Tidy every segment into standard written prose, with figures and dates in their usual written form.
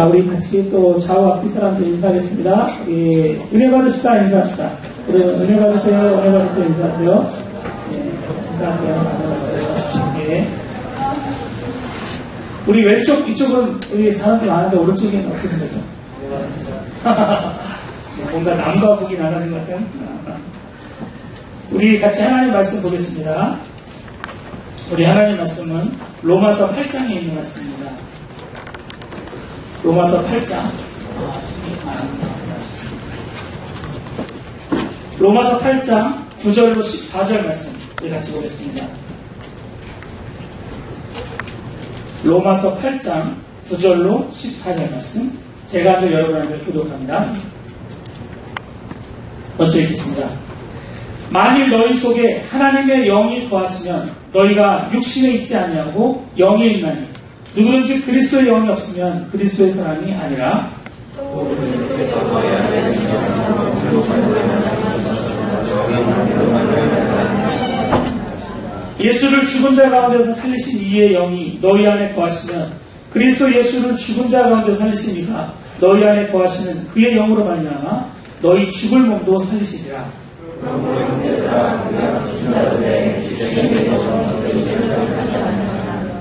자, 우리 같이 또 좌우 앞뒤 사람들 인사하겠습니다. 은혜 받으시다 인사합시다. 우리 은혜 받으세요, 은혜 받으세요 인사하세요. 인사하세요. 네. 우리 왼쪽 이쪽은 우리 사람들 많은데 오른쪽에는 어떻게 된 거죠? 뭔가 남과 북이 나눠진 것 같아요. 우리 같이 하나님 말씀 보겠습니다. 우리 하나님 말씀은 로마서 8장에 있는 말씀입니다. 로마서 8장. 로마서 8장 9절로 14절 말씀 우리 같이 보겠습니다. 로마서 8장 9절로 14절 말씀 제가 아주 여러분한테 교독합니다. 먼저 읽겠습니다. 만일 너희 속에 하나님의 영이 거하시면 너희가 육신에 있지 아니하고 영에 있나니 누구든지 그리스도의 영이 없으면 그리스도의 사람이 아니라 예수를 죽은 자 가운데서 살리신 이의 영이 너희 안에 거하시면 그리스도 예수를 죽은 자 가운데 살리신 이가 너희 안에 거하시는 그의 영으로 말미암아 너희 죽을 몸도 살리시리라.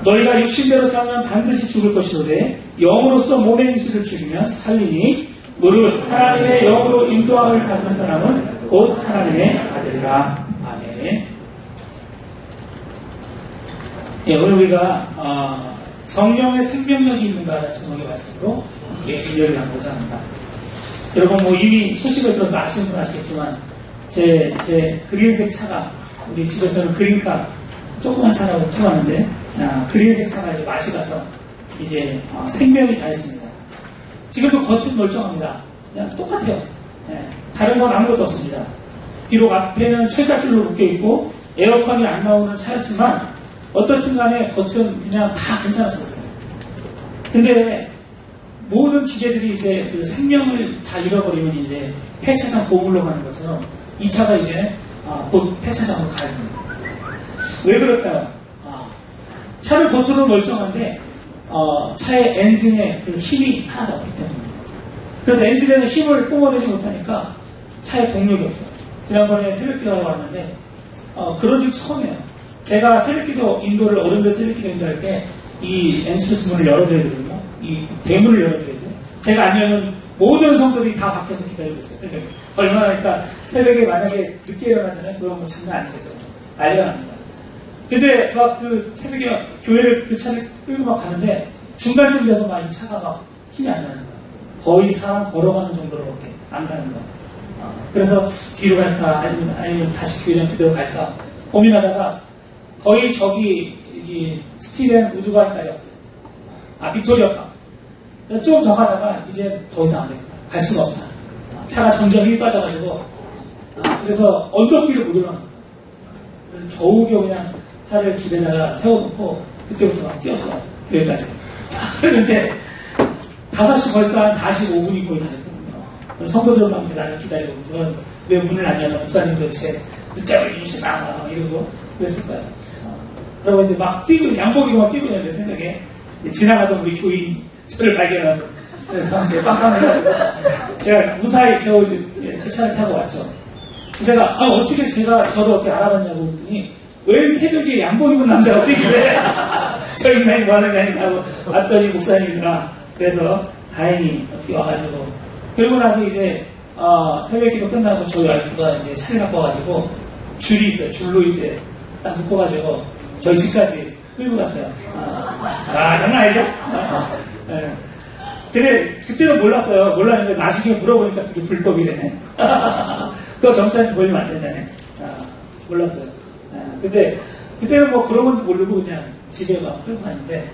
너희가 육신대로 살면 반드시 죽을 것이로되 영으로서 몸의 행실을 죽이면 살리니 무릇 하나님의 영으로 인도함을 받는 사람은 곧 하나님의 아들이라. 아멘. 예, 오늘 우리가 성령의 생명력이 있는가 제목의 말씀으로 이야기를 나누고자 합니다. 여러분 뭐 이미 소식을 들어서 아시는 분 아시겠지만 제 그린색 차가 우리 집에서는 그린카 조그만 차라고 통하는데 그린색 차가 이제 맛이 가서 이제 생명이 다 있습니다. 지금도 겉은 멀쩡합니다. 그냥 똑같아요. 예, 다른 건 아무것도 없습니다. 비록 앞에는 철사줄로 묶여 있고 에어컨이 안 나오는 차였지만 어떻든 간에 겉은 그냥 다 괜찮았었어요. 근데 모든 기계들이 이제 그 생명을 다 잃어버리면 이제 폐차장 고물로 가는 것처럼 이 차가 이제 곧 폐차장으로 가야 됩니다. 왜 그럴까요? 차를 겉으로 멀쩡한데 차의 엔진에 그 힘이 하나도 없기 때문입니다. 그래서 엔진에는 힘을 뿜어내지 못하니까 차에 동력이 없어요. 지난번에 새벽기도하러 왔는데 그런 적 처음이에요. 제가 새벽기도 인도를 어른들 새벽기도 인도할 때 이 엔트러스 문을 열어드려야 되거든요. 이 대문을 열어드려야 돼요. 제가 안 열면 모든 성도들이 다 밖에서 기다리고 있어요. 새벽에. 얼마나 그러니까 새벽에 만약에 늦게 일어나잖아요. 그러면 뭐 장난 아니겠죠. 난리가 납니다. 근데 막 그 새벽에 교회를 그 차를 끌고 막 가는데 중간쯤 돼서 막 이 차가 막 힘이 안 나는 거예요. 거의 사람 걸어가는 정도로밖에 안 가는 거예요. 그래서 뒤로 갈까 아니면 다시 교회랑 그대로 갈까 고민하다가 거의 저기 이 스티븐 우드관까지 왔어요. 빅토리아가. 좀 더 가다가 이제 더 이상 안 되겠다. 갈 수가 없다. 차가 점점 힘이 빠져가지고 그래서 언덕 위로 못 올라갑니다. 그래서 겨우겨우 그냥 차를 길에다가 세워놓고 그때부터 막 뛰었어요. 여기까지. 그런데 5시 벌써 한 45분이 거의 다 됐거든요. 그럼 성도들만 이제 나를 기다리고 저는 왜 문을 안 열어? 목사님 도대체 늦잠을 주시나 이러고 그랬을 거예요. 그리고 이제 막 뛰고 양복 입고 막 뛰고 있는데 새벽에 지나가던 우리 교인 저를 발견하고 그래서 이제 빵빵해가지고 제가 무사히 겨우 이제 그 차를 타고 왔죠. 제가 어떻게 저를 어떻게 알아봤냐고 했더니 왜 새벽에 양복 입은 남자가 뛰길래 저 인간이 뭐하는 게 아닌가 하고 왔더니 목사님이구나. 그래서 다행히 어떻게 와가지고 그러고 나서 이제 새벽기도 끝나고 저희 와이프가 이제 차를 갖고 와가지고 줄이 있어요. 줄로 이제 딱 묶어가지고 저희 집까지 끌고 갔어요. 장난 아니죠? 네. 근데 그때는 몰랐어요. 몰랐는데 나중에 물어보니까 그게 불법이래네. 그거 경찰한테 걸리면 안 된다네. 몰랐어요. 근데 그때는 뭐 그런 건지 모르고 그냥 집에 막 끌고 갔는데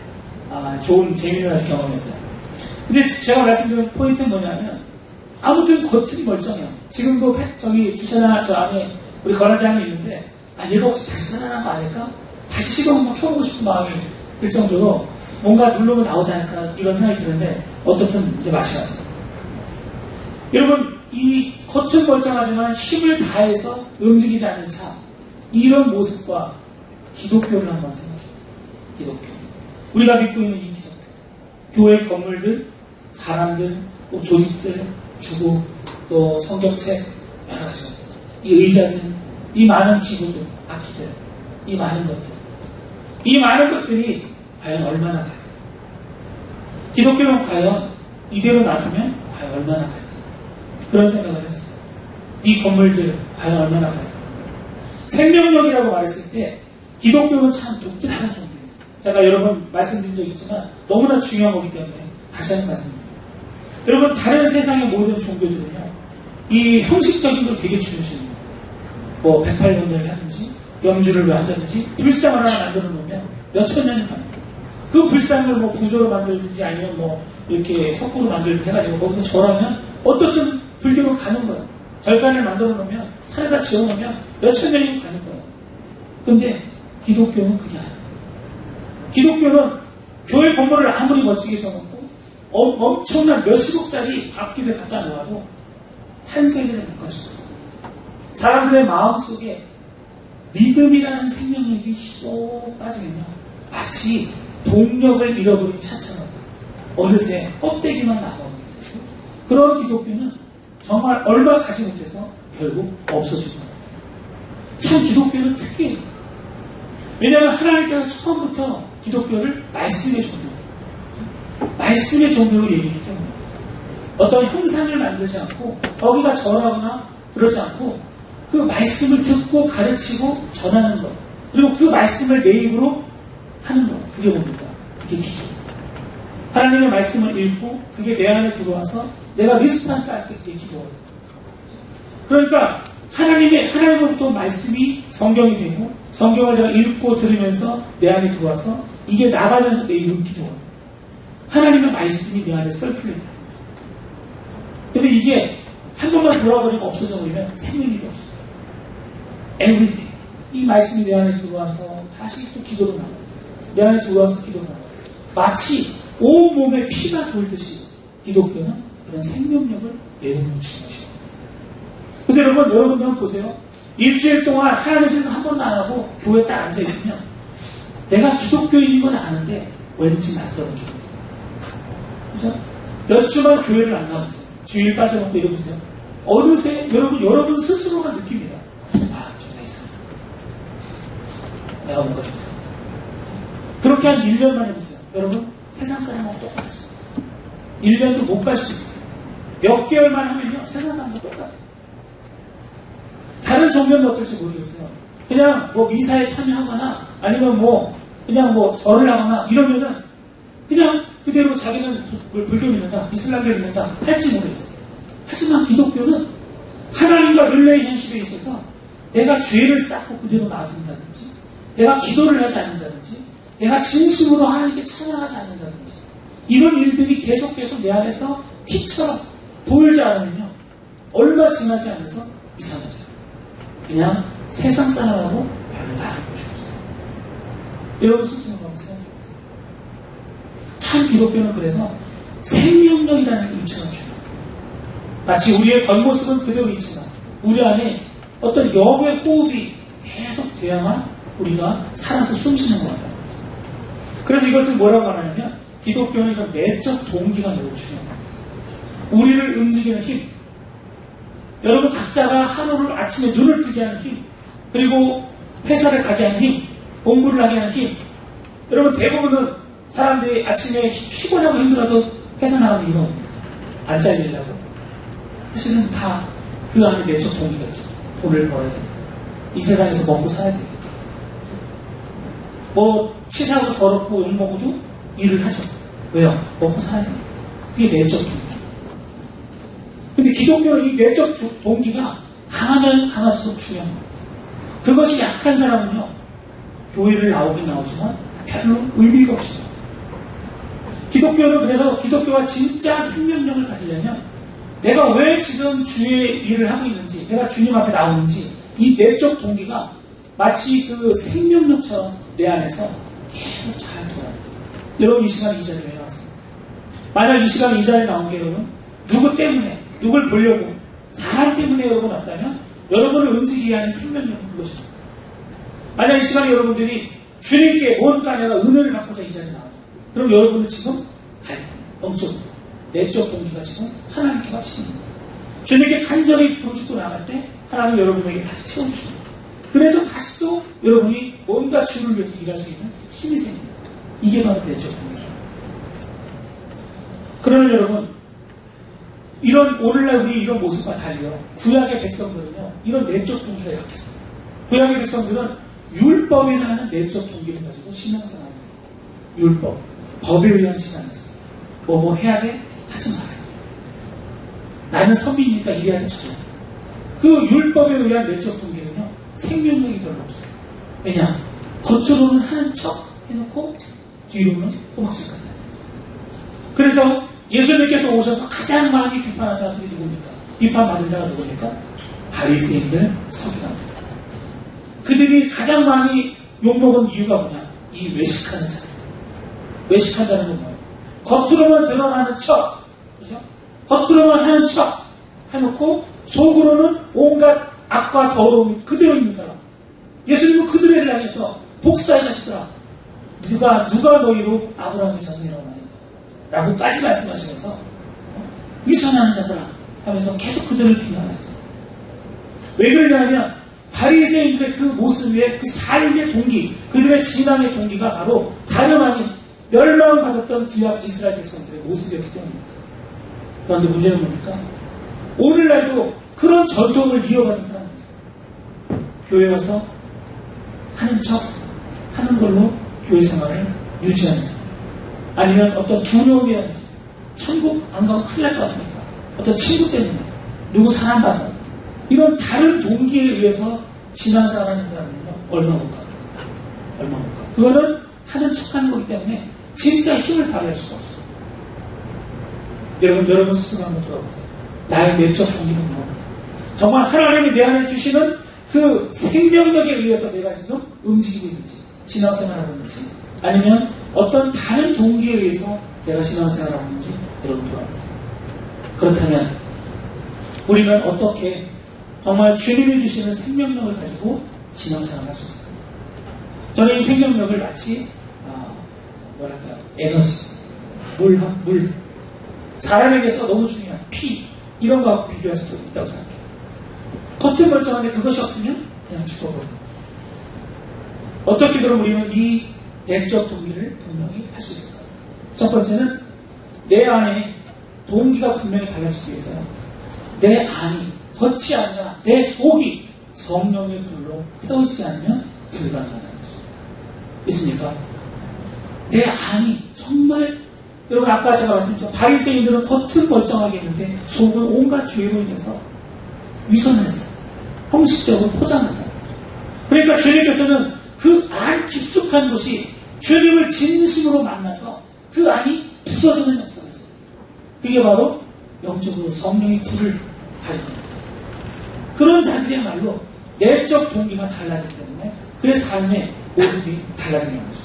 좋은 재미난 경험이었어요. 근데 제가 말씀드린 포인트는 뭐냐면 아무튼 겉은 멀쩡해요. 지금도 저기 주차장 저 안에 우리 거라장이 있는데 얘가 혹시 다시 살아난 거 아닐까? 다시 시동 한번 켜보고 싶은 마음이 들 정도로 뭔가 누르면 나오지 않을까 이런 생각이 드는데 어떻든 이제 맛이 갔어요. 여러분 이 겉은 멀쩡하지만 힘을 다해서 움직이지 않는 차 이런 모습과 기독교를 한번 생각해보세요. 기독교. 우리가 믿고 있는 이 기독교. 교회 건물들, 사람들, 또 조직들, 주고, 또 성경책, 여러 가지. 이 의자들, 이 많은 기구들, 악기들, 이 많은 것들. 이 많은 것들이 과연 얼마나 갈까? 기독교는 과연 이대로 놔두면 과연 얼마나 갈까? 그런 생각을 해봤어요. 이 건물들 과연 얼마나 갈까? 생명력이라고 말했을 때 기독교는 참 독특한 종교예요. 제가 여러 번 말씀드린 적 있지만 너무나 중요한 거기 때문에 다시 한번 말씀드립니다. 여러분 다른 세상의 모든 종교들은요. 이 형식적인 걸 되게 중요시합니다. 뭐 108년을 하든지 영주를 왜 한다든지 불상을 하나 만들어 놓으면 몇천 년이 갑니다. 그 불상을 뭐 구조로 만들든지 아니면 뭐 이렇게 석고로 만들든지 해가지고 거기서 절하면 어떻든 불교로 가는 거예요. 절간을 만들어 놓으면 산에다 지어 놓으면 몇천 년이 가는 거예요. 근데 기독교는 그게 아니에요. 기독교는 교회 건물을 아무리 멋지게 지어놓고 엄청난 몇십억짜리 악기를 갖다 놓아도 한 세대를 못 갈 수가 없어요. 사람들의 마음속에 믿음이라는 생명력이 쏙 빠지면요. 마치 동력을 잃어버린 차처럼 어느새 껍데기만 남아오는 그런 기독교는 정말 얼마 가지 못해서 결국 없어지고 참 기독교는 특이해요. 왜냐하면 하나님께서 처음부터 기독교를 말씀의 종교로 얘기했기 때문에 어떤 형상을 만들지 않고 거기가 절하거나 그러지 않고 그 말씀을 듣고 가르치고 전하는 것 그리고 그 말씀을 내 입으로 하는 것 그게 뭡니까? 그게 기도. 하나님의 말씀을 읽고 그게 내 안에 들어와서 내가 리스폰스 할 때 그게 기도거든요. 그러니까 하나님으로부터 말씀이 성경이 되고 성경을 내가 읽고 들으면서 내 안에 들어와서 이게 나가면서 내 입으로 기도거든요. 하나님의 말씀이 내 안에 썰풀린다. 근데 이게 한 번만 돌아버리고 없어져 버리면 생명력이 없어요. everyday. 이 말씀이 내 안에 들어와서 다시 또 기도로 나와요. 내 안에 들어와서 기도로 나와요. 마치 온몸에 피가 돌듯이 기독교는 그런 생명력을 내어놓는 것이에요. 그래서 여러분 한번 보세요. 일주일 동안 하나님 생각 한 번도 안 하고 교회에 딱 앉아있으면 내가 기독교인인 건 아는데 왠지 낯설은 기독교. 그죠? 몇 주만 교회를 안 나오세요. 주일 빠져먹고 이러보세요. 어느새 여러분 스스로가 느낍니다. 아, 저가 이상하다. 내가 뭔가 좀 이상하다. 그렇게 한 1년만 해보세요. 여러분, 세상 사람하고 똑같아요. 1년도 못 갈 수도 있어요. 몇 개월만 하면요, 세상 사람도 똑같아요. 다른 종교는 어떨지 모르겠어요. 그냥 뭐 미사에 참여하거나 아니면 그냥 절을 하거나 이러면은 그냥 그대로 자기는 불교 믿는다, 이슬람교 믿는다 할지 모르겠어요. 하지만 기독교는 하나님과 릴레이션십에 있어서 내가 죄를 쌓고 그대로 놔둔다든지 내가 기도를 하지 않는다든지 내가 진심으로 하나님께 찬양하지 않는다든지 이런 일들이 계속 내 안에서 피처럼 보이지 않으면요 얼마 지나지 않아서 이상해져요. 그냥 세상 사람하고 별로 다른 것이 없어요. 여러분 스스로 한번 생각해보세요. 참 기독교는 그래서 생명력이라는 게 입증을 줘요. 마치 우리의 겉모습은 그대로 있지만 우리 안에 어떤 영의 호흡이 계속 돼야만 우리가 살아서 숨쉬는 것 같아요. 그래서 이것을 뭐라고 하냐면 기독교는 이런 내적 동기가 매우 중요합니다. 우리를 움직이는 힘, 여러분 각자가 하루를 아침에 눈을 뜨게 하는 힘, 그리고 회사를 가게 하는 힘, 공부를 하게 하는 힘. 여러분 대부분은 사람들이 아침에 피곤하고 힘들어도 회사 나가는 이유는 안 잘리려고. 사실은 다 그 안에 내적 동기가 있죠. 돈을 벌어야 돼. 이 세상에서 먹고 살아야 돼. 치사하고 더럽고 욕먹어도 일을 하죠. 왜요? 먹고 살아야 돼. 그게 내적 동기. 근데 기독교는 이 내적 동기가 강하면 강할수록 중요한 거예요. 그것이 약한 사람은요, 교회를 나오긴 나오지만 별로 의미가 없어요. 기독교는 그래서 기독교가 진짜 생명력을 가지려면 내가 왜 지금 주의 일을 하고 있는지, 내가 주님 앞에 나오는지 이 내적 동기가 마치 그 생명력처럼 내 안에서 계속 잘 돌아요. 여러분 이 시간에 이 자리에 왜 나왔습니까? 만약 이 시간에 이 자리에 나온 게 여러분 누구 때문에, 누굴 보려고, 사람 때문에 여러분 왔다면 여러분을 움직이게 하는 생명력은 그것입니다. 만약 이 시간에 여러분들이 주님께 뭔가 내가 은혜를 받고자 이 자리에 나왔다. 그럼 여러분은 지금 영적 내적 동기가 지금 하나님께 바치는 거예요. 주님께 간절히 부르짖고 나갈 때 하나님 여러분에게 다시 채워주십니다. 그래서 다시 또 여러분이 뭔가 주를 위해서 일할 수 있는 힘이 생깁니다. 이게 바로 내적 동기예요. 그러나 여러분, 이런 오늘날 우리 이런 모습과 달리요, 구약의 백성들은요 이런 내적 동기가 약했어요. 구약의 백성들은 율법이라는 내적 동기를 가지고 신앙생활을 했어요. 율법, 법에 의한 신앙이었어요. 뭐 해야 돼? 하지 말아요. 나는 선비니까 이래야 돼, 저래야 돼. 그 율법에 의한 내적 동기는요 생명력이 별로 없어요. 왜냐? 겉으로는 하는 척 해놓고 뒤로는 꼬박질 같아요. 그래서 예수님께서 오셔서 가장 많이 비판한 자들이 누굽니까? 비판받은 자가 누굽니까? 바리새인들, 서기관들. 그들이 가장 많이 욕먹은 이유가 뭐냐? 이 외식하는 자들. 외식한다는 건 뭐예요? 겉으로만 드러나는 척, 그죠? 겉으로만 하는 척 해놓고 속으로는 온갖 악과 더러움이 그대로 있는 사람. 예수님은 그들을 향해서 복사의 자식들아, 누가 너희로 아브라함의 자손이라고 말했다 라고까지 말씀하시면서 위선하는 자들아 하면서 계속 그들을 비난하셨어요. 왜 그러냐면 바리새인들의 그 모습 위에 그 삶의 동기, 그들의 신앙의 동기가 바로 다름 아닌 멸망을 받았던 구약 이스라엘 백성들의 모습이었기 때문입니다. 그런데 문제는 뭡니까? 오늘날도 그런 전통을 이어가는 사람들이 있어요. 교회 와서 하는 척 하는 걸로 교회 생활을 유지하는 사람, 아니면 어떤 두려움이라든지 천국 안 가면 큰일 날 것 같으니까, 어떤 친구 때문에, 누구 사람 봐서, 이런 다른 동기에 의해서 신앙생활하는 사람은요 얼마 못 가요. 얼마 못 가요. 그거는 하는 척하는 거기 때문에 진짜 힘을 발휘할 수가 없어요. 여러분 스스로 한번 돌아보세요. 나의 내적 동기는 뭐? 정말 하나님이 내 안에 주시는 그 생명력에 의해서 내가 지금 움직이고 있는지, 신앙생활하고 있는지, 아니면 어떤 다른 동기에 의해서 내가 신앙생활하고 있는지 여러분 돌아보세요. 그렇다면 우리는 어떻게 정말 주님이 주시는 생명력을 가지고 신앙생활을 할 수 있을까요? 저는 이 생명력을 마치 에너지, 물, 사람에게서 너무 중요한 피, 이런 거하고 비교할 수도 있다고 생각해요. 겉은 멀쩡한데 그것이 없으면 그냥 죽어버려요. 어떻게 그럼 우리는 이 내적 동기를 분명히 할 수 있을까요? 첫 번째는 내 안에 동기가 분명히 달라지기 위해서요, 내 안이, 겉이 아니라 내 속이 성령의 불로 태워지지 않으면 불가능하다는 것입니다. 있습니까? 내 안이 정말, 여러분 아까 제가 말씀드렸죠. 바리새인들은 겉은 멀쩡하게 했는데 속은 온갖 죄로 인해서 위선을 했어요. 형식적으로 포장한다. 그러니까 주님께서는 그 안 깊숙한 곳이 주님을 진심으로 만나서 그 안이 부서지는 역사가 있어요. 그게 바로 영적으로 성령의 불을 발휘하는 거예요. 그런 자들이야말로 내적 동기가 달라지기 때문에 그의 삶의 모습이 달라지는 거죠.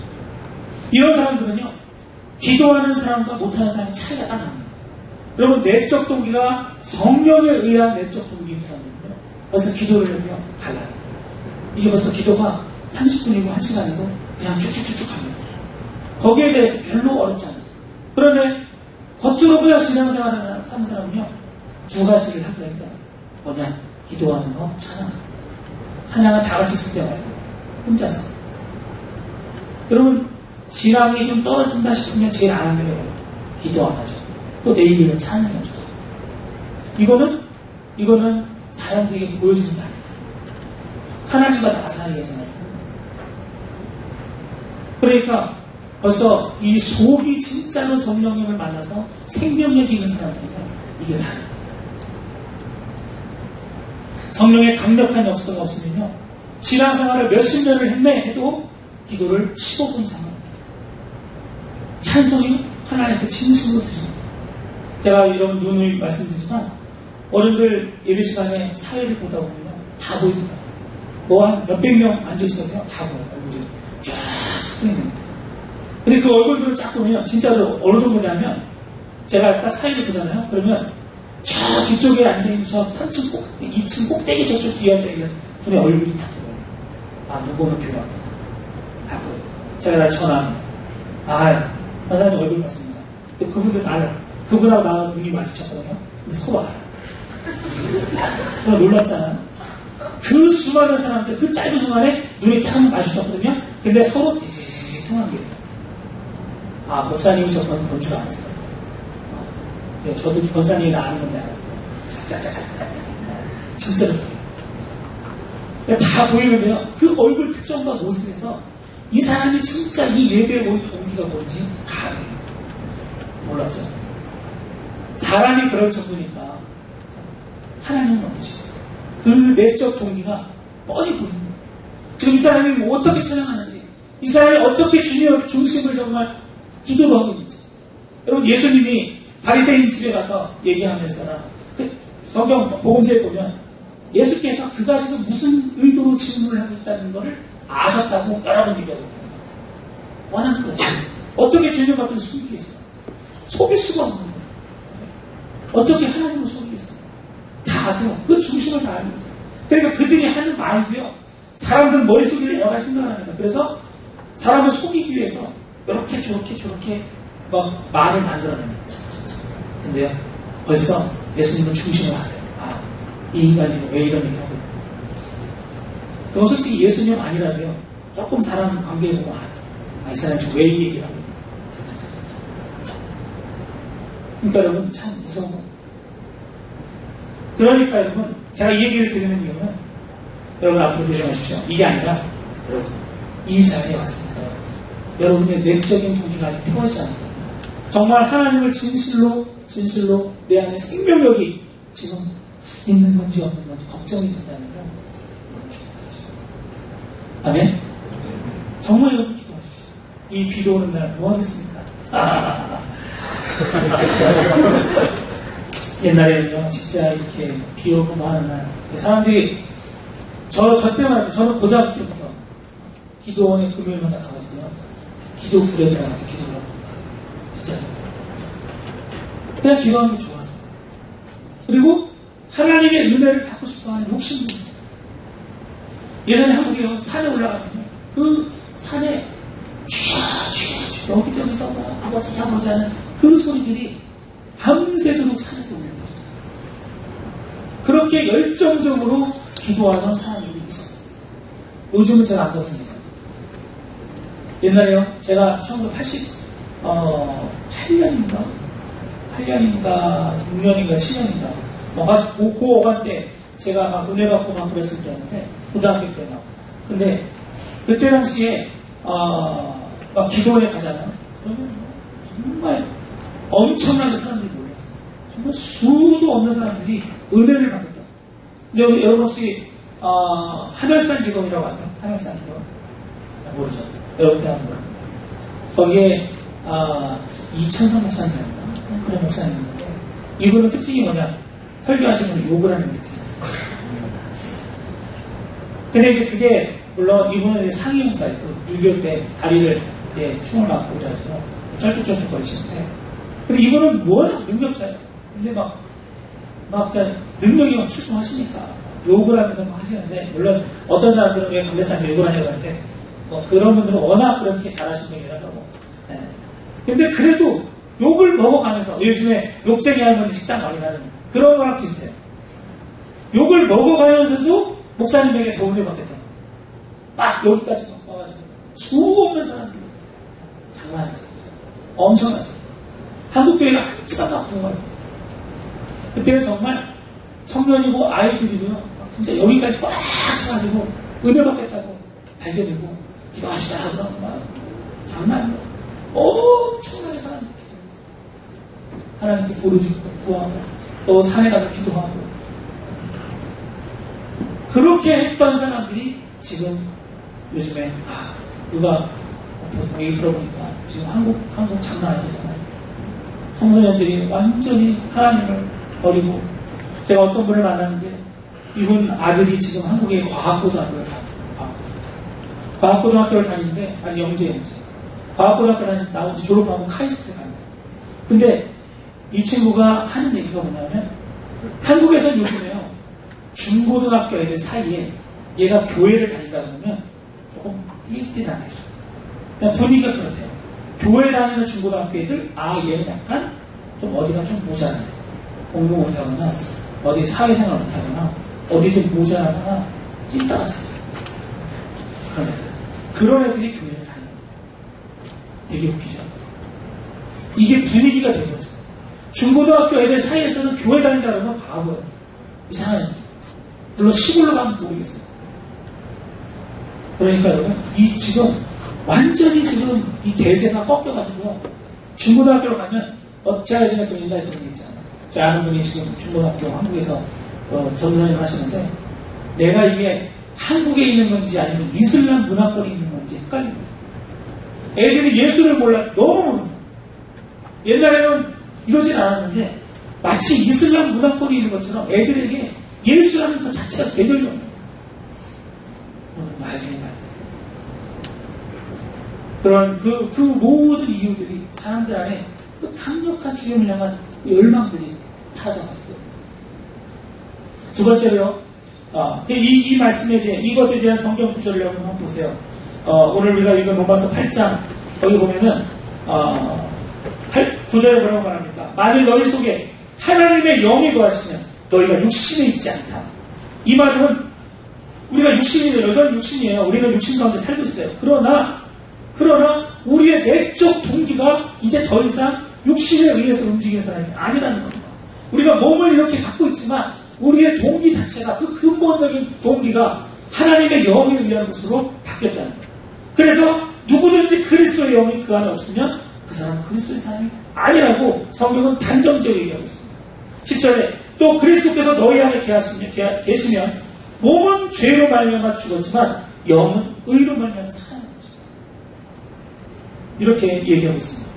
이런 사람들은요, 기도하는 사람과 못하는 사람의 차이가 딱 납니다. 여러분, 내적 동기가 성령에 의한 내적 동기인 사람들은요, 벌써 기도를 하면 달라요. 이게 벌써 기도가 30분이고 1시간이고 그냥 쭉쭉쭉쭉 갑니다. 거기에 대해서 별로 어렵지 않아요. 그런데 겉으로 그냥 신앙생활을 하는 사람은요, 두 가지를 하기로 했다. 뭐냐? 기도하는 거, 찬양하는 거. 찬양은 다 같이 쓸 때 말이에요. 혼자서. 여러분, 신앙이 좀 떨어진다 싶으면 제일 안 하는 게 기도 안 하죠. 또 내 입에는 찬양해줘. 이거는 사람들에게 보여주는 게 아니에요. 하나님과 나 사이에서는. 그러니까 벌써 이 속이 진짜로 성령님을 만나서 생명력이 있는 사람들이다. 이게 다르다. 성령의 강력한 역사가 없으면요, 신앙생활을 몇십 년을 했네 해도 기도를 15분 이상 합니다. 찬송이 하나님께 진심으로 드립니다. 제가 이런 누누이 말씀드리지만 어른들 예배 시간에 사회를 보다 보면 다 보입니다. 뭐 한 몇백 명 앉아있어도요, 다 보여요. 얼굴이 쫙 스크린입니다. 근데 그 얼굴들을 쫙 보면 진짜로 어느 정도냐면, 제가 딱 사회를 보잖아요. 그러면 저 뒤쪽에 앉아있는 저 3층 꼭, 2층 꼭대기 저쪽 뒤에 앉아있는 분의 얼굴이 다 보여요. 아, 누구는 교회왔다. 다 보여요. 제가 다 전화합니다. 아, 사장님 얼굴 봤습니다. 근데 그분들 알아요. 그분하고 나 눈이 마주쳤거든요. 근데 서로 알아. 놀랐잖아. 그 수많은 사람들, 그 짧은 순간에 눈이 딱 마주쳤거든요. 근데 서로 통한 게 있어요. 아, 목사님이 저건 본 줄 알았어요. 네, 저도 권사님이 아는 건데 알았어요. 짝짝짝짝. 진짜로. 다 보이는데요. 그 얼굴 표정과 모습에서 이 사람이 진짜 이 예배에 온 동기가 뭔지 다 알아요. 몰랐죠. 사람이 그럴 정도니까 하나님은 어떠시죠? 그 내적 동기가 뻔히 보입니다. 지금 이 사람이 뭐 어떻게 찬양하는지, 이 사람이 어떻게 주님의 중심을 정말 기도로 하고 있는지. 여러분, 예수님이 바리새인 집에 가서 얘기하면서나 그 성경 복음서에 보면 예수께서 그가 지금 무슨 의도로 질문을 하고 있다는 것을 아셨다고 여러 번 얘기하고 있거든요. 원하는 거예요. 어떻게 주님 앞에서 숨기겠어요? 속일 수가 없는 거예요. 어떻게 하나님을 속이겠어요? 다 아세요. 그 중심을 다 알고 있어요. 그러니까 그들이 하는 말도요, 사람들 머릿속에 여러 가지 생각을 합니다. 그래서 사람을 속이기 위해서 이렇게 저렇게 막 말을 만들어냅니다. 근데요, 벌써 예수님은 중심을 하세요. 아, 이 인간이 지금 왜 이런 얘기 하고 있나. 그건 솔직히 예수님 아니라도요, 조금 사람 관계에 보면 이 사람이 지금 왜 이 얘기를 하고 있나. 그러니까 여러분, 참 무서운 거예요. 그러니까 여러분, 제가 이 얘기를 드리는 이유는 여러분 앞으로 조심하십시오. 이게 아니라 여러분, 이 자리에 왔습니다. 여러분의 내적인 동기가 아직 태워지지 않았다. 정말 하나님을 진실로 내 안에 생명력이 지금 있는 건지 없는 건지 걱정이 된다는 건 아멘? 정말 여러분 기도하십시오. 이 비도 오는 날 뭐 하겠습니까? 옛날에는요, 진짜 이렇게 비 오고 뭐 하는 날 사람들이 저 때만 저는 고등학교 때부터 기도원에 금요일마다 가가지고요, 기도 굴에 들어가서 기도를 하고 진짜 그냥 기도하는 게 좋았어요. 그리고 하나님의 은혜를 받고 싶어하는 욕심도 있어요. 예전에 한국에 산에 올라가면 그 산에 쥐야 여기 저기서 뭐 아버지 하는 그 소리들이 밤새도록 산에서 울려 퍼졌어요. 그렇게 열정적으로 기도하는 사람들이 있었어요. 요즘은 제가 안 그렇습니다. 옛날에요, 제가 1988년인가 6년인가 7년인가 고5간 때 제가 막 은혜 받고 막 그랬을 때였는데, 고등학교 때 막. 근데 그때 당시에 막 기도원에 가잖아요. 그러면 정말 엄청나게 사람들이 몰려요. 정말 수도 없는 사람들이 은혜를 받았다. 근데 여러분 혹시 하늘산 기도원이라고 아세요? 하늘산 기도원? 잘 모르죠. 여러분 대학 모릅니다. 거기에 이천성 목사님이었나? 그런 목사님인데, 이분은 특징이 뭐냐? 설교하시는 분 욕을 하는 특징이 있어요. 근데 이제 그게 물론 이분은 상위 목사였고 6.25 때 다리를 이제 총을 맞고 그래가지고 쩔뚝쩔뚝 거리시는데, 근데 이분은 워낙 능력자예요. 근데 막 능력이 막 출중하시니까 욕을 하면서 막 하시는데, 물론 어떤 사람들은 왜 감대사한테 욕을 하냐고 하는데, 그런 분들은 워낙 그렇게 잘하시는 분이라서 네. 근데 그래도 욕을 먹어가면서, 요즘에 욕쟁이 할머니 식당 많이 가는 그런 거랑 비슷해요. 욕을 먹어가면서도 목사님에게 더 은혜 받겠다. 막 여기까지 와가지고 수 없는 사람들이 장난 아니었어요. 엄청났어요. 한국교회가 한참 아픈 거예요. 그때는 정말 청년이고 아이들이고요, 진짜 여기까지 꽉 차가지고 은혜 받겠다고 발견되고 기도하시다 하고 막 장난 아니에요. 엄청나게 사람들이 기도했어요. 하나님께 부르짖고 구하고 또 산에 가서 기도하고, 그렇게 했던 사람들이 지금 요즘에 누가 얘기 들어보니까 지금 한국 장난 아니잖아요. 청소년들이 완전히 하나님을 버리고, 제가 어떤 분을 만났는데 이분 아들이 지금 한국의 과학고등학교를 다니는데 아직 영재 과학고등학교 나온 지 졸업하고 카이스트에 갑니다. 근데 이 친구가 하는 얘기가 뭐냐면, 한국에서는 요즘에요, 중고등학교 애들 사이에 얘가 교회를 다닌다 그러면 조금 띨띨하네요. 그냥 분위기가 그렇대요. 교회 다니는 중고등학교 애들, 얘는 약간 좀 어디가 좀 모자라네. 공부 못하거나, 어디 사회생활 못하거나, 어디 좀 모자라거나, 찐따가 있어요. 그런 애들이 교회를 다니는 거예요. 되게 웃기죠? 이게 분위기가 되어버렸어요. 중고등학교 애들 사이에서는 교회 다닌다 그러면 바보예요. 이상한 애들. 물론 시골로 가면 모르겠어요. 그러니까 여러분, 지금 완전히 지금 이 대세가 꺾여가지고 중고등학교로 가면 제가 예전에 그 옛날에 그런 게 있잖아요. 제 아는 분이 지금 중고등학교 한국에서 전도사님 하시는데 내가 이게 한국에 있는 건지 아니면 이슬람 문화권에 있는 건지 헷갈리는 거예요. 애들이 예수를 몰라 너무 모르는 거예요. 옛날에는 이러진 않았는데 마치 이슬람 문화권이 있는 것처럼 애들에게 예수라는 것 자체가 대결이 없는 거예요. 말이 그런 그 모든 이유들이 사람들 안에 그 강력한 주님을 향한 열망들이 사라져가지고. 두 번째로요, 이 말씀에 대해, 이것에 대한 성경 구절을 한번 보세요. 오늘 우리가 읽은 로마서 8장, 거기 보면은, 9절에 뭐라고 말합니까? 만일 너희 속에 하나님의 영이 거하시면 너희가 육신에 있지 않다. 이 말은 우리가 육신이에요. 여전히 육신이에요. 우리는 육신 가운데 살고 있어요. 그러나 우리의 내적 동기가 이제 더 이상 육신에 의해서 움직이는 사람이 아니라는 겁니다. 우리가 몸을 이렇게 갖고 있지만 우리의 동기 자체가 그 근본적인 동기가 하나님의 영에 의한 것으로 바뀌었다는 거예요. 그래서 누구든지 그리스도의 영이 그 안에 없으면 그 사람은 그리스도의 사람이 아니라고 성경은 단정적으로 얘기하고 있습니다. 10절에 또 그리스도께서 너희 안에 계시면 몸은 죄로 말미암아 죽었지만 영은 의로 말미암아 살아나는 것이다. 이렇게 얘기하고 있습니다.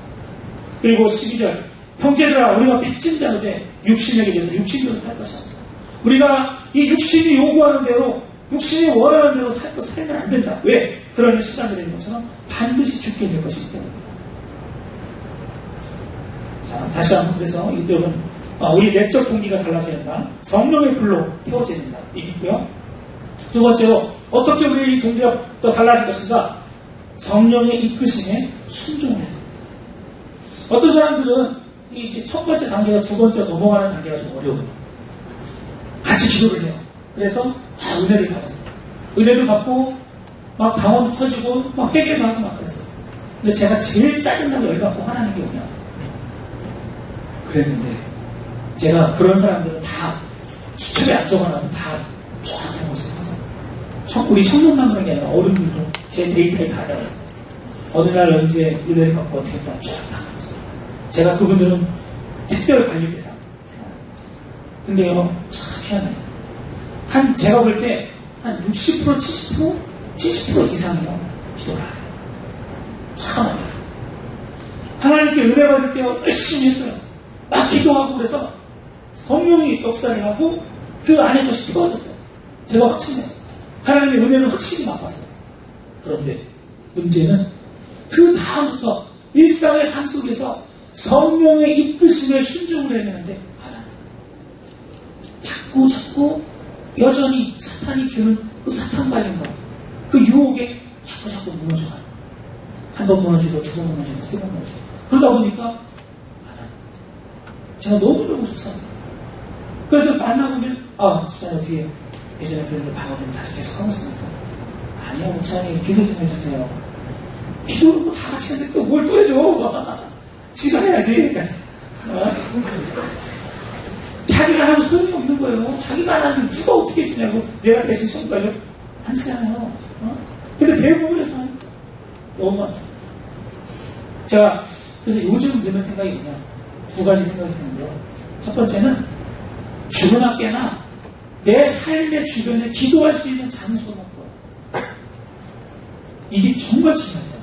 그리고 12절 형제들아 우리가 빚진 자로 돼 육신에게 대해서 육신대로 살 것이 아니다. 우리가 이 육신이 요구하는 대로 육신이 원하는 대로 살면 안 된다. 왜? 그러니 13절에 있는 것처럼 반드시 죽게 될 것이기 때문입니다. 자, 다시 한번 그래서 이들은 우리 내적 동기가 달라져야 한다. 성령의 불로 태워져야 된다. 이기고요. 두 번째로 어떻게 우리 동기가 더 달라질 것인가? 성령의 이끄심에 순종을 해야 된다. 어떤 사람들은 이제 첫 번째 단계가 두 번째 넘어가는 단계가 좀 어려워요. 같이 기도를 해요. 그래서 은혜를 받았어요. 은혜를 받고 막 방언도 터지고 막 회개도 하고 막 그랬어요. 근데 제가 제일 짜증나고 열받고 화나는 게 뭐냐? 그랬는데 제가 그런 사람들은 다 수첩에 안 적어놔도 다 쫙 해놓으세요. 우리 청년만 그런 게 아니라 어른들도 제 데이터에 다 달아있어요. 어느 날 언제 은혜를 받고 어떻게 했다 쫙 다 달아있어요. 제가 그분들은 특별 관리 대상. 근데요, 참 희한해요. 제가 볼 때 한 60%, 70% 이상이요. 기도를 해요. 참 안 돼요. 하나님께 은혜 받을 때 열심히 했어요. 막 기도하고 그래서 성령이 역사를 하고 그 안에 것이 뜨거워졌어요. 제가 확신해요. 하나님의 은혜를 확실히 맛봤어요. 그런데 문제는 그 다음부터 일상의 삶 속에서 성령의 이끄심에 순종을 해야 되는데 자꾸 여전히 사탄이 주는 그 사탄발인 것, 그 유혹에 자꾸 무너져가요. 한 번 무너지고 두 번 무너지고 세 번 무너지고 그러다 보니까 제가 너무너무 속상해요. 그래서 만나보면 집사님 뒤에 예전에 그런데 방어를 다시 계속 하고 있습니까? 아니요 목사님 기도 좀 해주세요. 기도를 뭐 다 같이 했는데 또 뭘 또 해줘. 지가 해야지. 자기가 하면 소용이 없는 거예요. 자기가 안 하면 누가 어떻게 해주냐고 내가 대신 청구하려 안 되잖아요. 근데 대부분의 사람이 너무 많죠. 제가 그래서 요즘 드는 생각이 뭐냐, 두 가지 생각이 드는데요. 첫 번째는 주문학계나 내 삶의 주변에 기도할 수 있는 장소가 없고요. 이게 정말 중요해요.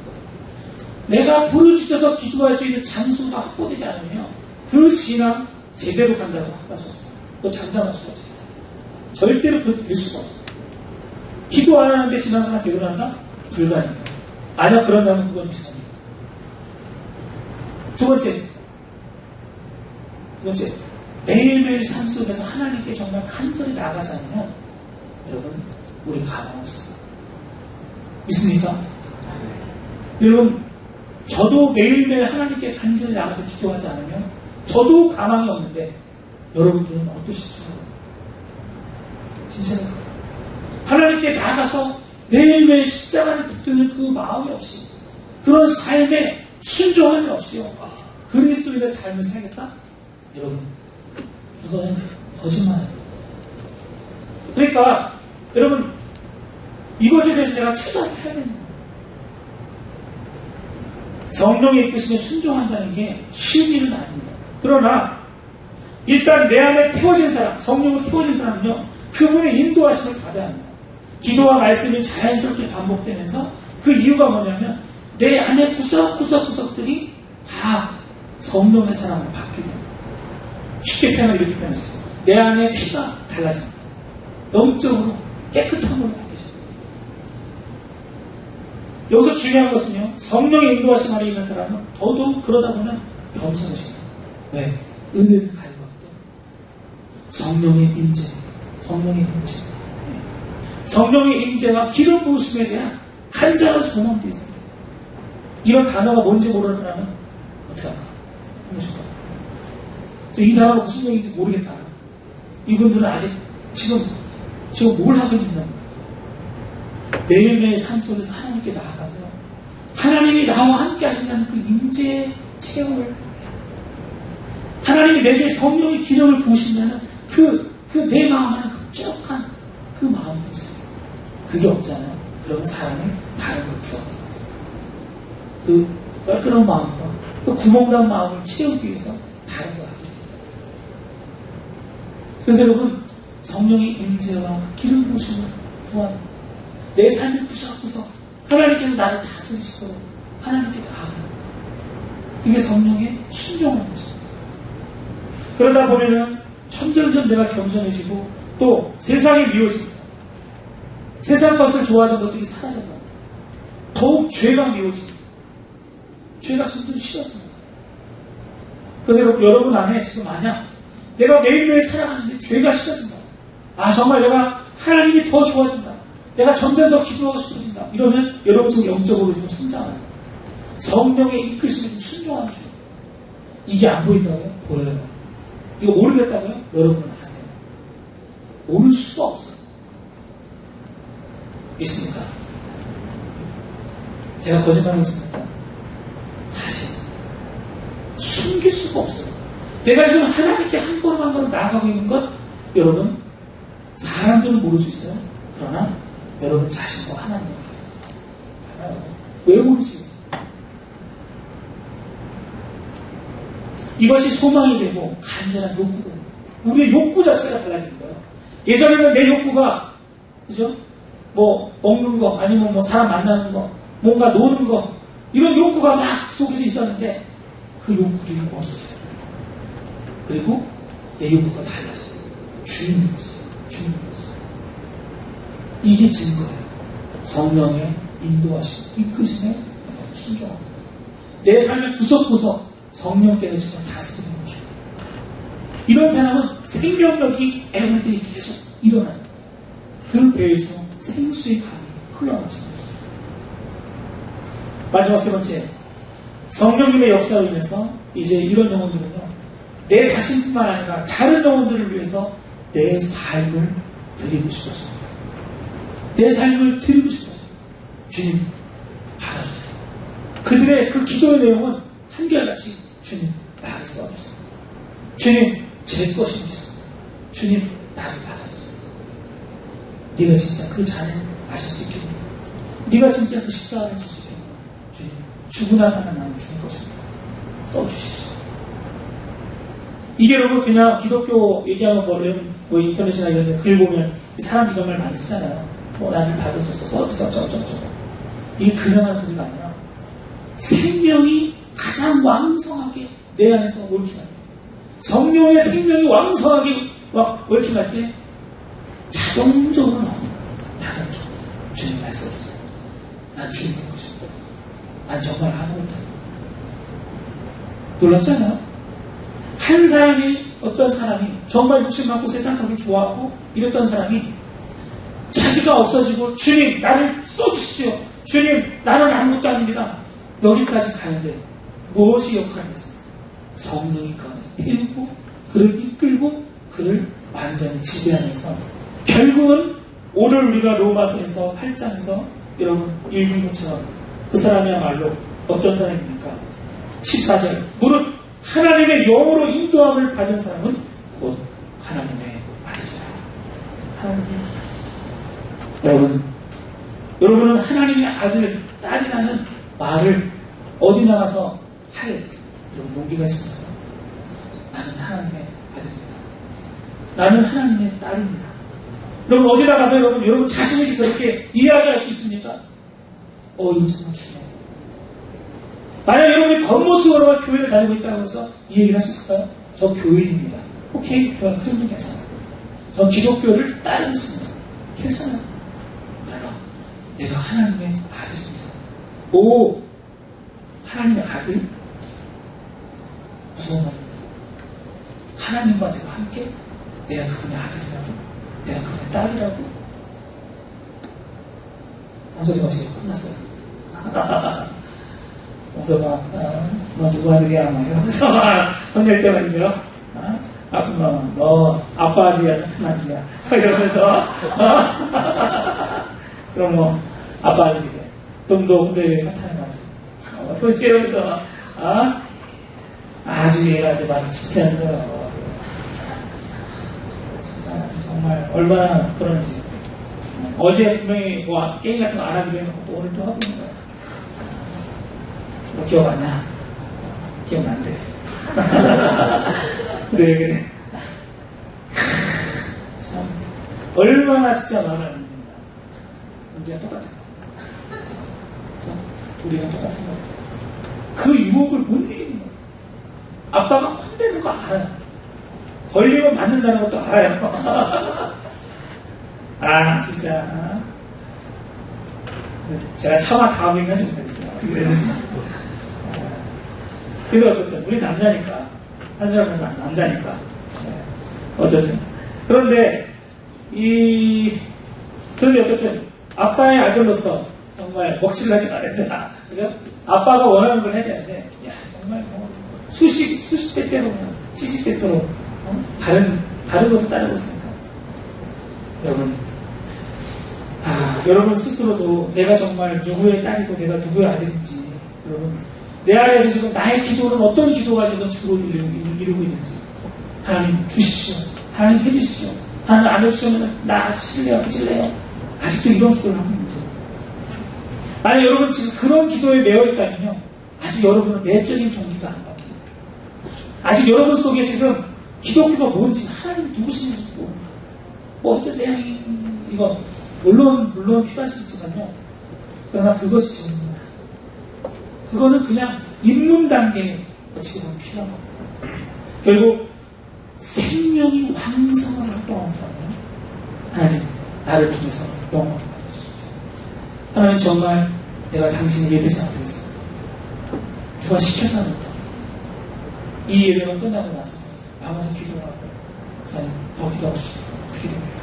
내가 부르짖어서 기도할 수 있는 장소가 확보되지 않으면 그 신앙 제대로 간다고 확보할 수 없어요. 그거 장담할 수가 없어요. 절대로 그렇게 될 수가 없어요. 기도 안 하는데 신앙생활 제대로 한다? 불가능해요. 만약 그런다면 그건 비슷합니다. 두 번째, 매일매일 삶 속에서 하나님께 정말 간절히 나가지 않으면 여러분, 우리 가망 없습니다. 믿습니까? 여러분, 저도 매일매일 하나님께 간절히 나가서 기도하지 않으면 저도 가망이 없는데 여러분들은 어떠실지 진짜로 하나님께 나가서 매일매일 십자가를 붙드는 그 마음이 없이 그런 삶에 순종함이 없이요 그리스도인의 삶을 살겠다? 여러분 이거는 거짓말이에요. 그러니까 여러분 이것에 대해서 내가 투자를 해야 되는 거예요. 성령의 이끄심에 순종한다는 게 쉬운 일은 아닙니다. 그러나 일단 내 안에 태워진 사람, 성령으로 태워진 사람은요 그분의 인도하심을 받아야 합니다. 기도와 말씀이 자연스럽게 반복되면서 그 이유가 뭐냐면 내 안에 구석구석들이 다 성령의 사람으로 바뀌게 됩니다. 쉽게 표현을 이렇게 표현했어요. 내 안에 피가 달라집니다. 영적으로 깨끗한 걸로 바뀌죠. 여기서 중요한 것은요 성령의 인도하심 안에 있는 사람은 더더욱 그러다 보면 겸손해집니다. 왜? 은혜를 가지고 성령의 임재, 성령의 임재, 성령의 임재와 기름 부으심에 대한 간절한 소망도 있어요. 이런 단어가 뭔지 모르는 사람은 어떻게 할까? 이 단어가 무슨 얘기인지 모르겠다. 이분들은 아직 지금 뭘 하고 있는지 모르겠어요. 매일매일 삶 속에서 하나님께 나아가세요. 하나님이 나와 함께 하신다는 그 임재의 체험을 하나님이 내게 성령의 기름을 부으신다는 그 내 마음 안에 흡족한 그 마음이 있어요. 그게 없잖아요. 그러면 사람이 다른 걸 부어내고 있어요. 그 껄끄러운 마음과 그 구멍난 마음을 채우기 위해서 다른 걸 하게 됩니다. 그래서 여러분 성령의 임재와 기름 부으심을 구하는 내 삶이 구석구석 하나님께서 나를 다스리시도록 하나님께 나아가는 이게 성령의 순종하는 것입니다. 그러다 보면은 점점점 내가 겸손해지고 또 세상이 미워집니다. 세상 것을 좋아하는 것들이 사라져요. 더욱 죄가 미워집니다. 죄가 점점 싫어집니다. 그래서 여러분 안에 지금 만약 내가 매일매일 살아가는데 죄가 싫어진다. 아 정말 내가 하나님이 더 좋아진다. 내가 점점 더 기도하고 싶어진다. 이러면 여러분 지금 영적으로 지금 성장하는 성령의 이끄심에 순종하는 중. 이게 안 보인다고요? 보여요. 이거 모르겠다고요? 여러분은 하세요. 모를 수가 없어요. 있습니까? 제가 거짓말하겠습니까? 사실 숨길 수가 없어요. 내가 지금 하나님께 한 걸음 한 걸음 나아가고 있는 것 여러분 사람들은 모를 수 있어요. 그러나 여러분 자신과 하나님 알아요. 왜 모르시겠어요? 이것이 소망이 되고 간절한 욕구가 우리의 욕구 자체가 달라지는 거예요. 예전에는 내 욕구가 그죠? 뭐 먹는 거 아니면 뭐 사람 만나는 거 뭔가 노는 거 이런 욕구가 막 속에서 있었는데 그 욕구들이 없어져요. 그리고 내 욕구가 달라져요. 주인이 없어요. 주인이 없어요. 이게 증거예요. 성령의 인도하심, 이끄심에 순종합니다. 내 삶의 구석구석 성령께서 지금 다스리는 거죠. 이런 사람은 생명력이 에브리데이 계속 일어나요. 그 배에서 생수의 강이 흘러나오습니다. 마지막 세 번째, 성령님의 역사로 인해서 이제 이런 영혼들은요, 내 자신뿐만 아니라 다른 영혼들을 위해서 내 삶을 드리고 싶어서 내 삶을 드리고 싶어서 주님 받아주세요. 그들의 그 기도의 내용은 한결같이 주님 나를 써주세요. 주님 제 것이 있습니다. 주님 나를 받아주세요. 네가 진짜 그 잔을 마실 수 있겠니? 네가 진짜 그 십자가를 질 수 있겠니? 주님 죽으나 사나 나는 죽을 것입니다. 써주시죠. 이게 여러분 그냥 기독교 얘기하는 거를 뭐 인터넷이나 이런 데 글 보면 사람들이 이런 말 많이 쓰잖아요. 뭐 나를 받아줘서 써주세요. 어쩌고저쩌고. 이게 그냥한 소리가 아니라 생명이 가장 왕성하게 내 안에서 얽힘할 때 성령의 생명이 왕성하게 얽힘할 때 자동적으로 나옵니다. 자동적으로 주님 말씀하세요. 난 주님의 것입니다. 난 정말 아무것도 놀랍잖아요. 한 사람이 어떤 사람이 정말 욕심 많고 세상 것을 좋아하고 이랬던 사람이 자기가 없어지고 주님 나를 써주십시오. 주님 나는 아무것도 아닙니다. 여기까지 가는데 무엇이 역할을 했습니까? 성령이 그 안에서 태우고 그를 이끌고 그를 완전히 지배하면서 결국은 오늘 우리가 로마서에서 8장에서 여러분 읽은 것처럼 그 사람이야말로 어떤 사람입니까? 14절 무릇 하나님의 영으로 인도함을 받은 사람은 곧 하나님의 아들이라. 하나님. 여러분은 하나님의 아들, 딸이라는 말을 어디 나가서 할 이런 용기가 있습니다. 나는 하나님의 아들입니다. 나는 하나님의 딸입니다. 여러분 어디 나가서 여러분 자신에게 그렇게 이야기할 수 있습니까? 이거 정말 중요해요. 만약 여러분이 겉모습으로만 교회를 다니고 있다고 해서 이 얘기를 할 수 있을까요? 저 교인입니다. 오케이, 좋아요. 그 정도는 괜찮아요. 저 기독교를 따르고 있습니다. 괜찮아요. 내가 하나님의 아들입니다. 오, 하나님의 아들? 무서운 말입니다. 하나님과 내가 함께 내가 그분의 아들이라고, 내가 그분의 딸이라고. 목소리 마시고 끝났어요. 목소리가 너 누구 아들이야? 막 이러면서 혼낼 때 말이죠. 너 아빠 아들이야, 사탄 아들이야. 이러면서 그럼 뭐 아빠 아들이래. 그럼 너 근데 왜 사탄의 아들? 그렇지 이러면서 아주 얘가 정말 진짜 진짜 정말 얼마나 그런지. 어제 분명히 뭐 게임 같은 거 안 하기로 해놓고 또 오늘 또 하고 있는 거야. 뭐 기억 안 나? 기억난대. 네, 그래. 참 얼마나 진짜 마음을 안 믿는다. 우리가 똑같은 거. 우리가 똑같은 거. 그 유혹을 못 이기는 거야. 아빠가 혼내는 거 알아요. 걸리면 맞는다는 것도 알아요. 진짜. 제가 차마 다음 얘기 하지 못하겠어요. 어떻게 되는지. 그래도 어쨌든, 우리 남자니까. 한 사람은 남자니까. 어쨌든. 그런데 어쨌든, 아빠의 아들로서 정말 먹칠을 하지 말아야 그죠? 아빠가 원하는 걸 해야 되는데, 정말 수십 대 때로, 70대 때로, 다른 것을 따르고 있습니다. 여러분 스스로도 내가 정말 누구의 딸이고 내가 누구의 아들인지, 여러분, 내 안에서 지금 나의 기도는 어떤 기도가 지금 주로 이루고 있는지, 하나님 주십시오. 하나님 해주십시오. 하나님 안 해주시면 나 실례요, 찔래요. 아직도 이런 기도를 하고 있는지. 만약 여러분 지금 그런 기도에 매여 있다면요, 아직 여러분은 내적인 동기가 안 바뀝니다. 아직 여러분 속에 지금 기독교가 뭔지, 하나님 누구신지 모르고, 뭐 어떠세요? 이거 물론 필요할 수 있지만요. 그러나 그것이 전부입니다. 그거는 그냥 입문 단계에 어찌 보면 필요한 겁니다. 결국 생명이 왕성을 활동하는 사람은 하나님 나를 통해서 영원히 받으시죠. 하나님 정말 내가 당신을 예배자가 되겠습니다. 주가 시켜서 합니다. 이 예배가 끝나고 나서 남아서 기도를 하고 목사님 더 기도하고 싶어요. 어떻게 됩니까?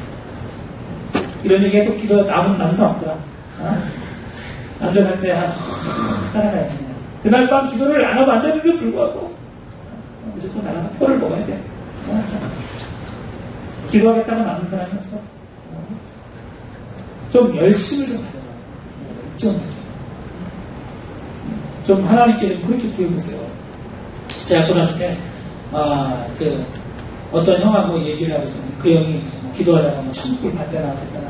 이런 얘기해도 기도 남은 남성 없더라. 남자 갈 때 따라가야 돼. 그날 밤 기도를 안 하고 안 되는데도 불구하고 무조건 나가서 포를 먹어야 돼. 기도하겠다고 남은 사람이 없어. 좀 열심을 좀 가져라. 좀 하나님께 좀 그렇게 구해보세요. 제가 그러는데 어떤 형하고 얘기를 하고 있었는데 그 형이 기도하다가 뭐 천국을 받대나 됐다나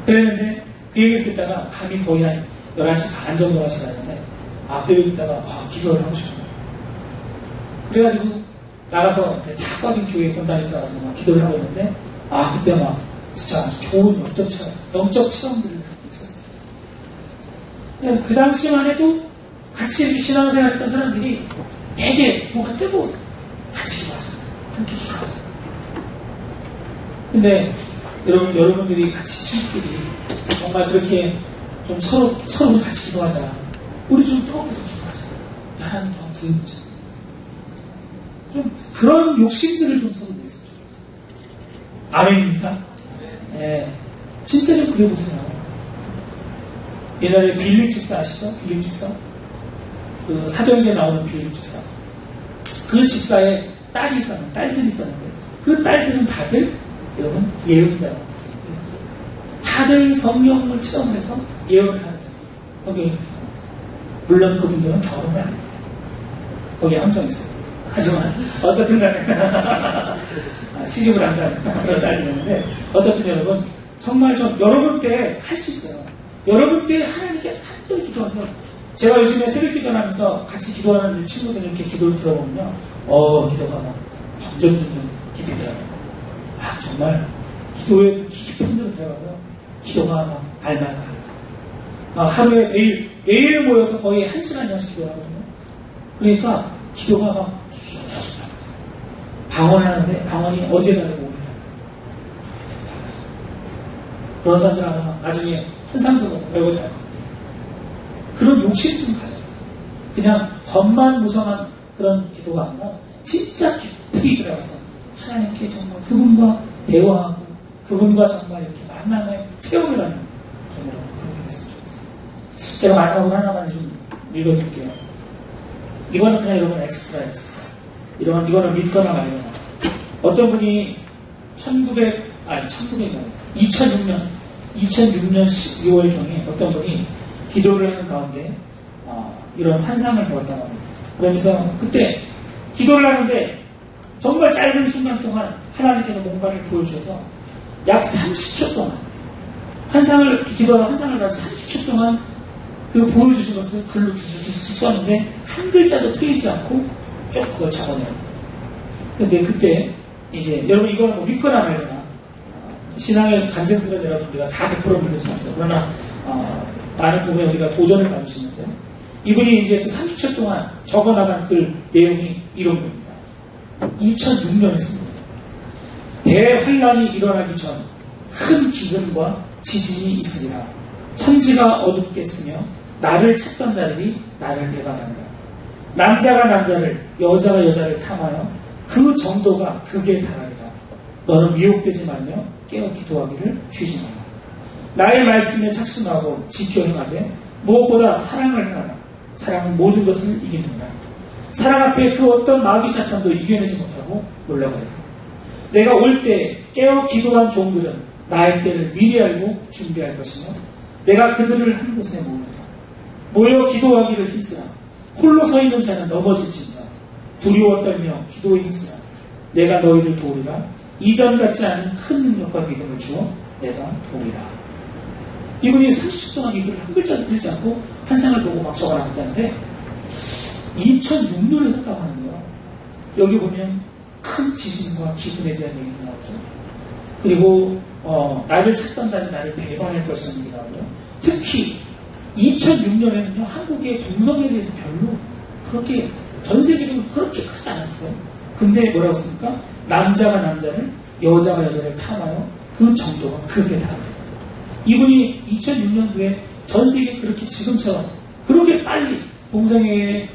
그랬는데 그 얘기를 듣다가 밤이 거의 한 11시 반 정도가 시간인데 그 얘기를 듣다가 기도를 하고 싶어요. 그래가지고 나가서 다 꺼진 교회 본당에 들어가지고 기도를 하고 있는데 그때 막 진짜 좋은 영적 체험들을 있었어요. 그 당시만 해도 같이 이렇게 신앙생활 했던 사람들이 되게 뭐가 뜨거웠어요. 같이 기도하자. 함께 기도하자. 근데 여러분들이 같이 친구끼리 정말 그렇게 좀 서로 같이 기도하자. 우리 좀 뜨겁게 더 기도하자. 하나님 더 구해보자. 좀 그런 욕심들을 좀 서로 내서 아멘입니까? 네. 진짜 좀 그려보세요. 옛날에 빌립 집사 아시죠? 빌립 집사? 그 사도행전에 나오는 빌립 집사. 그 집사에 딸들이 있었는데 그 딸들은 다들 여러분 예언자예요. 다들 성령을 체험을 해서 예언을 하는 자예요. 성경이 물론 그분들은 결혼을 안 해요. 거기에 함정이 있어요. 하지만 어떻든 간에 시집을 안 가는 그런 딸이 있는데 어떻든 여러분 정말 여러분 때 할 수 있어요. 여러분 때 하나님께 간절히 기도하세요. 제가 요즘에 새벽 기도하면서 같이 기도하는 친구들 이렇게 기도를 들어보면요. 기도가 막 점점 깊이 들어가요. 정말 기도의 깊은 데로 들어가고요. 기도가 막 알만하다. 하루에 매일 모여서 거의 1시간 이상씩 기도하거든요. 그러니까 기도가 막 쑥쑥 방언을 하는데 방언이 어제 다르고 오늘 다르고 그런 사람들 아마 나중에 환상도 배우고 잘 겁니다. 그런 욕심 좀 가져요. 그냥 겉만 무성한 그런 기도가 아니라 진짜 깊이 들어가서 하나님께 정말 그분과 대화하고 그분과 정말 이렇게 만남의 체험이라는 정말 그렇게 됐으면 좋겠어요. 제가 마지막으로 하나만 좀 읽어드릴게요. 이거는 그냥 여러분 엑스트라. 이거는 믿거나 말거나. 어떤 분이 2006년 12월경에 어떤 분이 기도를 하는 가운데 이런 환상을 보았다고 합니다. 그러면서 그때 기도를 하는데 정말 짧은 순간 동안 하나님께서 뭔가를 보여주셔서 약 30초 동안 기도하다 환상을 가지고 30초 동안 그 보여주신 것을 글로 쭉 썼는데 한 글자도 틀리지 않고 쭉 그걸 적어내요. 근데 그때 이제 여러분 이거는 뭐 믿거나 말거나 신앙의 간증들은 여러분 우리가 다 100% 믿을 수 없어요. 그러나 많은 부분에 우리가 도전을 받을 수 있는데 이분이 이제 그 30초 동안 적어나간 그 내용이 이런 겁니다. 2006년에 씁니다. 대환란이 일어나기 전 큰 기근과 지진이 있으리라. 천지가 어둡겠으며 나를 찾던 자들이 나를 배반한다. 남자가 남자를 여자가 여자를 탐하여 그 정도가 극에 달하리라. 너는 미혹되지 말며 깨어 기도하기를 쉬지 마라. 나의 말씀에 착심하고 지켜 행하되 무엇보다 사랑을 행하라. 사랑은 모든 것을 이기는구나. 사랑 앞에 그 어떤 마귀 사탄도 이겨내지 못하고 놀라거라. 내가 올 때 깨어 기도한 종들은 나의 때를 미리 알고 준비할 것이며 내가 그들을 한 곳에 모으리라. 모여 기도하기를 힘쓰라. 홀로 서 있는 자는 넘어질진다. 두려워 떨며 기도에 힘쓰라. 내가 너희를 도우리라. 이전 같지 않은 큰 능력과 믿음을 주어 내가 도우리라. 이분이 30초 동안 이 글을 한 글자도 틀리지 않고 환상을 보고 막 적어놨다는데 2006년에 썼다고 하는데요. 여기 보면 큰 지진과 기근에 대한 얘기도 나오죠. 그리고 나를 찾던 자는 나를 배반할 것이라는 얘기가 나오고요. 특히 2006년에는요. 한국의 동성애에 대해서 별로 그렇게 전 세계적으로 그렇게 크지 않았어요. 근데 뭐라고 했습니까? 남자가 남자를 여자가 여자를 탐하여 그 정도가 크게 다릅니다. 이분이 2006년도에 전 세계 그렇게 지금처럼 그렇게 빨리 동성애의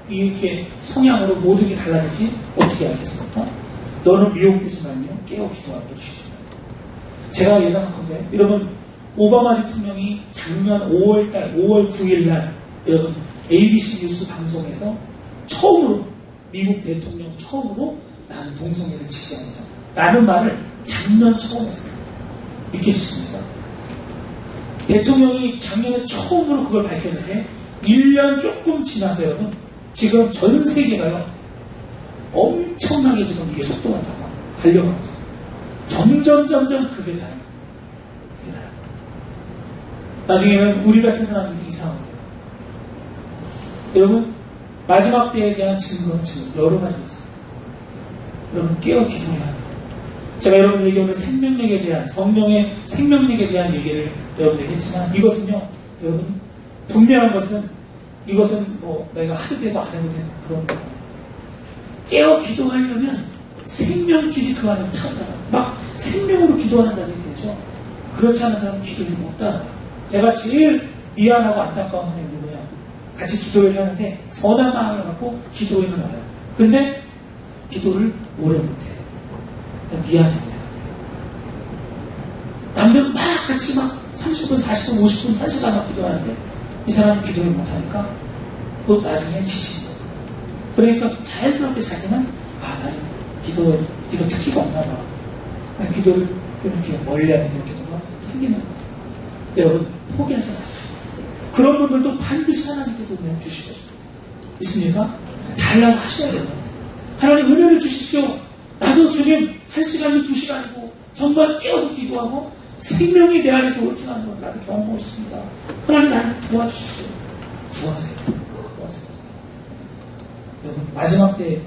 이렇게 성향으로 모든 게 달라질지 어떻게 알겠습니까? 너는 미혹되지 말며 깨어 기도하고 주시죠. 제가 예상하건데 여러분 오바마 대통령이 작년 5월 9일 날 여러분 ABC 뉴스 방송에서 처음으로 미국 대통령 처음으로 나는 동성애를 지지합니다. 라는 말을 작년 처음 했어요. 믿겨지십니까? 대통령이 작년에 처음으로 그걸 밝혔는데 1년 조금 지나서 여러분 지금 전 세계가요 엄청나게 지금 이게 속도가 달려가고 있어요. 점점 그게 다요. 나중에는 우리 같은 사람들이 이상한 거예요. 여러분 마지막 때에 대한 증거는 지금 여러 가지가 있어요. 여러분 깨어 기도해야 합니다. 제가 여러분들에게 오늘 생명력에 대한 성령의 생명력에 대한 얘기를 여러분에게 했지만 이것은요 여러분 분명한 것은 이것은 뭐 내가 하도 되고 안 해도 되는 그런 거예요. 깨어 기도하려면 생명줄이 그 안에서 타다가 막 생명으로 기도하는 자들이 되죠. 그렇지 않은 사람은 기도를 못하는 거예요. 제가 제일 미안하고 안타까운 사람이 누구냐. 같이 기도를 하는데 선한 마음을 갖고 기도에는 와요. 근데 기도를 오래 못해요. 미안합니다. 남들은 막 같이 막 30분, 40분, 50분, 1시간 막 기도하는데 이 사람은 기도를 못하니까 또 나중에 지친다. 그러니까 자연스럽게 자기는 나는 기도 특기가 없나 봐. 난 기도를 이렇게 멀리하는 이런 경우가 생기는 거예요. 여러분 포기하지 마십시오. 그런 분들도 반드시 하나님께서 은혜를 주실 것입니다. 있습니까? 달라고 하셔야 돼요. 하나님 은혜를 주십시오. 나도 주님 1시간도 2시간이고 정말 깨어서 기도하고 생명이 내 안에서 옳게하는 것을 나도 경험하고 있습니다. 하나님 나를 도와주십시오. 구하세요. 여러분 마지막 때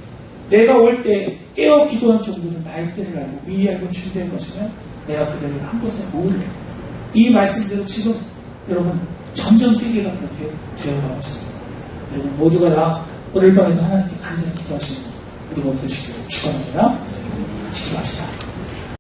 내가 올 때 깨어 기도한 정도는 나의 때를 알고 미리 알고 준비한 것이면 내가 그대를 한 곳에 모을래. 이 말씀대로 지금 여러분 점점 세계가 그렇게 되어가고 있습니다. 여러분 모두가 다 오늘 밤에도 하나님께 간절히 기도하시는 우리 모두 되시기를 축원합니다. 같이 기도합시다.